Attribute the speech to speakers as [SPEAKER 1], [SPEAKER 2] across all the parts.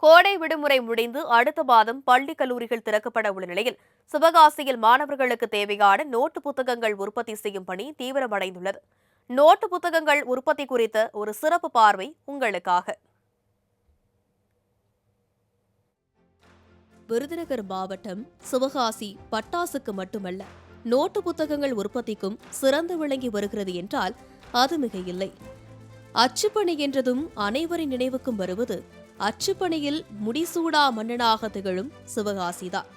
[SPEAKER 1] கோடை விடுமுறை முடிந்து அடுத்த மாதம் பள்ளி கல்லூரிகள் திறக்கப்பட உள்ள நிலையில் சிவகாசியில் மாணவர்களுக்கு தேவையான நோட்டு புத்தகங்கள் உற்பத்தி செய்யும் பணி தீவிரமடைந்துள்ளது. நோட்டு புத்தகங்கள் உற்பத்தி குறித்த ஒரு சிறப்பு பார்வை உங்களுக்காக. விருதுநகர் மாவட்டம் சிவகாசி பட்டாசுக்கு மட்டுமல்ல, நோட்டு புத்தகங்கள் உற்பத்திக்கும் சிறந்து விளங்கி வருகிறது என்றால் அது மிக இல்லை. அச்சுப்பணி என்றதும் அனைவரின் நினைவுக்கும் வருவது அச்சுப்பணியில் முடிசூடா மன்னனாக திகழும் சிவகாசிதான்.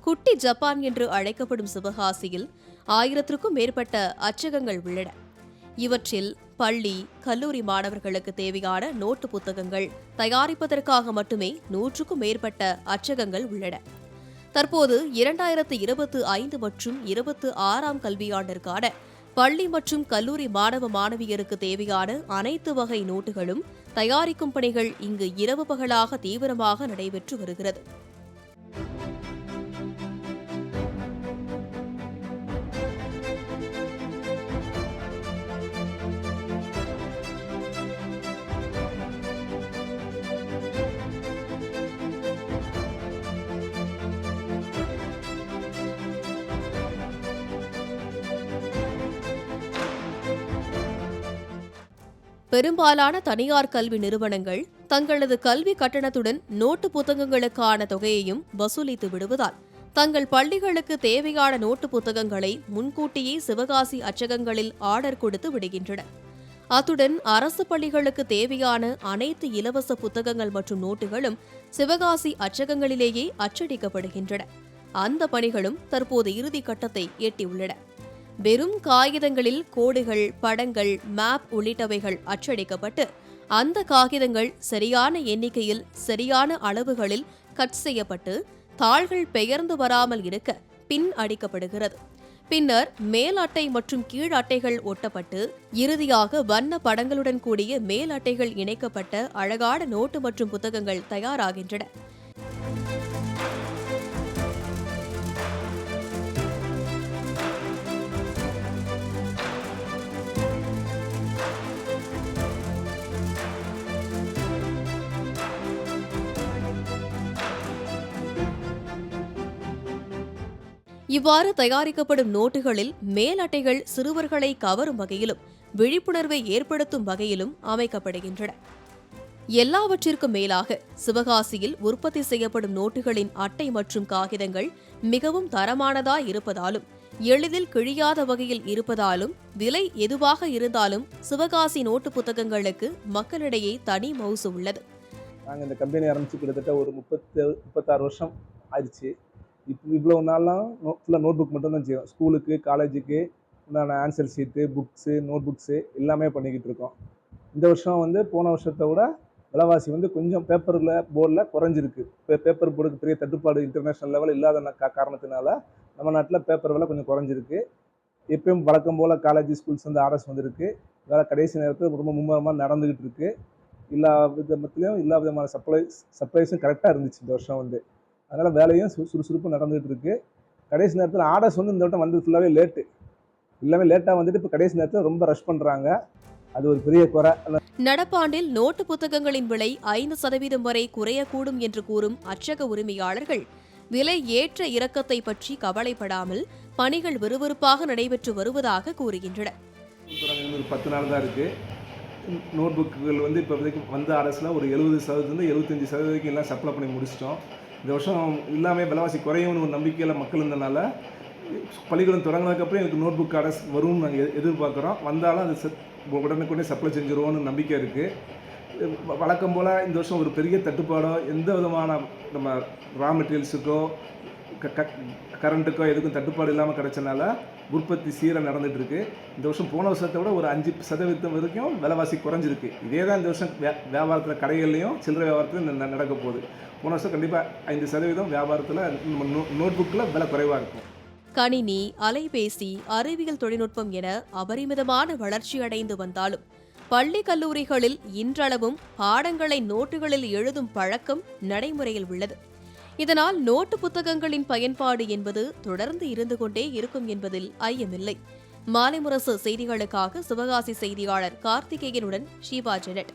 [SPEAKER 1] குட்டி ஜப்பான் என்று அழைக்கப்படும் சிவகாசியில் 1000க்கும் மேற்பட்ட அச்சகங்கள் உள்ளன. இவற்றில் பள்ளி, கல்லூரி மாணவர்களுக்கு தேவையான நோட்டு புத்தகங்கள் தயாரிப்பதற்காக மட்டுமே 100க்கும் மேற்பட்ட அச்சகங்கள் உள்ளன. தற்போது 2025 மற்றும் 26ஆம் கல்வியாண்டிற்கான பள்ளி மற்றும் கல்லூரி மாணவ மாணவியருக்கு தேவையான அனைத்து வகை நோட்டுகளும் தயாரிக்கும் பணிகள் இங்கு இரவு பகலாக தீவிரமாக நடைபெற்று வருகிறது. பெரும்பாலான தனியார் கல்வி நிறுவனங்கள் தங்களது கல்வி கட்டணத்துடன் நோட்டு புத்தகங்களுக்கான தொகையையும் வசூலித்து விடுவதால் தங்கள் பள்ளிகளுக்கு தேவையான நோட்டு புத்தகங்களை முன்கூட்டியே சிவகாசி அச்சகங்களில் ஆர்டர் கொடுத்து விடுகின்றன. அத்துடன் அரசு பள்ளிகளுக்கு தேவையான அனைத்து இலவச புத்தகங்கள் மற்றும் நோட்டுகளும் சிவகாசி அச்சகங்களிலேயே அச்சடிக்கப்படுகின்றன. அந்த பணிகளும் தற்போது இறுதி கட்டத்தை எட்டியுள்ளன. வெறும் காகிதங்களில் கோடுகள், படங்கள், மேப் உள்ளிட்டவைகள் அச்சடிக்கப்பட்டு அந்த காகிதங்கள் சரியான எண்ணிக்கையில் சரியான அளவுகளில் கட் செய்யப்பட்டு தாள்கள் பெயர்ந்து வராமல் இருக்க பின் அடிக்கப்படுகிறது. பின்னர் மேல் அட்டை மற்றும் கீழ் அட்டைகள் ஒட்டப்பட்டு இறுதியாக வண்ண படங்களுடன் கூடிய மேல் அட்டைகள் இணைக்கப்பட்ட அழகான நோட்டு மற்றும் புத்தகங்கள் தயாராகின்றன. இவ்வாறு தயாரிக்கப்படும் நோட்டுகளில் மேல் அட்டைகள் சிறுவர்களை கவரும் வகையிலும் விழிப்புணர்வை ஏற்படுத்தும் வகையிலும் அமைக்கப்படுகின்றன. எல்லாவற்றிற்கும் மேலாக சிவகாசியில் உற்பத்தி செய்யப்படும் நோட்டுகளின் அட்டை மற்றும் காகிதங்கள் மிகவும் தரமானதாய் இருப்பதாலும் எளிதில் கிழியாத வகையில் இருப்பதாலும் விலை எதுவாக இருந்தாலும் சிவகாசி நோட்டு புத்தகங்களுக்கு மக்களிடையே தனி மவுசு உள்ளது.
[SPEAKER 2] நாங்கள் இந்த கம்பெனி ஆரம்பித்து கிட்டத்தட்ட ஒரு 36 வருஷம் ஆயிடுச்சு. இவ்வளோ நாள்லாம் ஃபுல்லாக நோட் புக் மட்டும் தான் செய்வோம். ஸ்கூலுக்கு, காலேஜுக்கு உண்டான answer sheet, books, note books எல்லாமே பண்ணிக்கிட்டு இருக்கோம். இந்த வருஷம் போன வருஷத்தை விட விலைவாசி கொஞ்சம் போர்டில் குறைஞ்சிருக்கு. பேப்பர் போர்டுக்கு பெரிய தட்டுப்பாடு இன்டர்நேஷ்னல் லெவல் இல்லாத காரணத்தினால நம்ம நாட்டில் பேப்பர் விலை கொஞ்சம் குறைஞ்சிருக்கு. எப்பயும் வழக்கம் போல் காலேஜ், ஸ்கூல்ஸ் ஆர்டர்ஸ் வந்திருக்கு. வேலை கடைசி நேரத்தில் ரொம்ப மும்முரமாக நடந்துக்கிட்டு இருக்குது. எல்லா விதமான சப்ளைஸும் கரெக்டாக இருந்துச்சு இந்த வருஷம். அதனால் வேலையும் சுறுசுறுப்பு நடந்துகிட்டு இருக்கு. கடைசி நேரத்தில் ஆர்டர்ஸ் இந்த வட்டம் வந்து ஃபுல்லாகவே லேட்டு. எல்லாமே லேட்டாக வந்துட்டு இப்போ கடைசி நேரத்தில் ரொம்ப ரஷ் பண்ணுறாங்க. அது ஒரு பெரிய குறை.
[SPEAKER 1] நடப்பாண்டில் நோட்டு புத்தகங்களின் விலை 5% வரை குறையக்கூடும் என்று கூறும் அச்சக உரிமையாளர்கள் விலை ஏற்ற இறக்கத்தை பற்றி கவலைப்படாமல் பணிகள் விறுவிறுப்பாக நடைபெற்று வருவதாக கூறுகின்றனர்.
[SPEAKER 2] 10 நாள் தான் இருக்குது. நோட் புக்குகள் இப்போ வந்த ஆர்டர்ஸில் ஒரு 70% 75% வரைக்கும் எல்லாம் சப்ளை பண்ணி முடிச்சிட்டோம். இந்த வருஷம் எல்லாமே விலைவாசி குறையும்னு ஒரு நம்பிக்கையில் மக்கள் இருந்தனால பள்ளிக்கூடம் தொடங்கினதுக்கப்புறம் எனக்கு நோட் புக் ஆர்டர்ஸ் வரும்னு நாங்கள் எதிர்பார்க்குறோம். வந்தாலும் அது உடனுக்குடனே சப்ளை செஞ்சுருவோன்னு நம்பிக்கை இருக்குது. வழக்கம் போல் இந்த வருஷம் ஒரு பெரிய தட்டுப்பாடோ எந்த விதமான நம்ம ரா மெட்டீரியல்ஸுக்கோ கரண்ட்டுக்கோ எதுக்கும் தட்டுப்பாடு இல்லாமல் கிடைச்சனால உற்பத்தி சீராக நடந்துகிட்ருக்கு. இந்த வருஷம் போன வருஷத்தை விட ஒரு 5% வரைக்கும் விலைவாசி குறைஞ்சிருக்கு. இதே தான் இந்த வருஷம் வியாபாரத்தில் கடைகள்லையும் சில்லறை வியாபாரத்தில் நடக்க போகுது. போன வருஷம் கண்டிப்பாக 5% வியாபாரத்தில் நோட் புக்கில் விலை குறைவாக இருக்கும்.
[SPEAKER 1] கணினி, அலைபேசி, அறிவியல் தொழில்நுட்பம் என அபரிமிதமான வளர்ச்சியடைந்து வந்தாலும் பள்ளி கல்லூரிகளில் இன்றளவும் பாடங்களை நோட்டுகளில் எழுதும் பழக்கம் நடைமுறையில் உள்ளது. இதனால் நோட்டு புத்தகங்களின் பயன்பாடு என்பது தொடர்ந்து இருந்து கொண்டே இருக்கும் என்பதில் ஐயமில்லை. மாலை முரசு செய்திகளுக்காக சிவகாசி செய்தியாளர் கார்த்திகேயனுடன் ஷீபா ஜெனட்.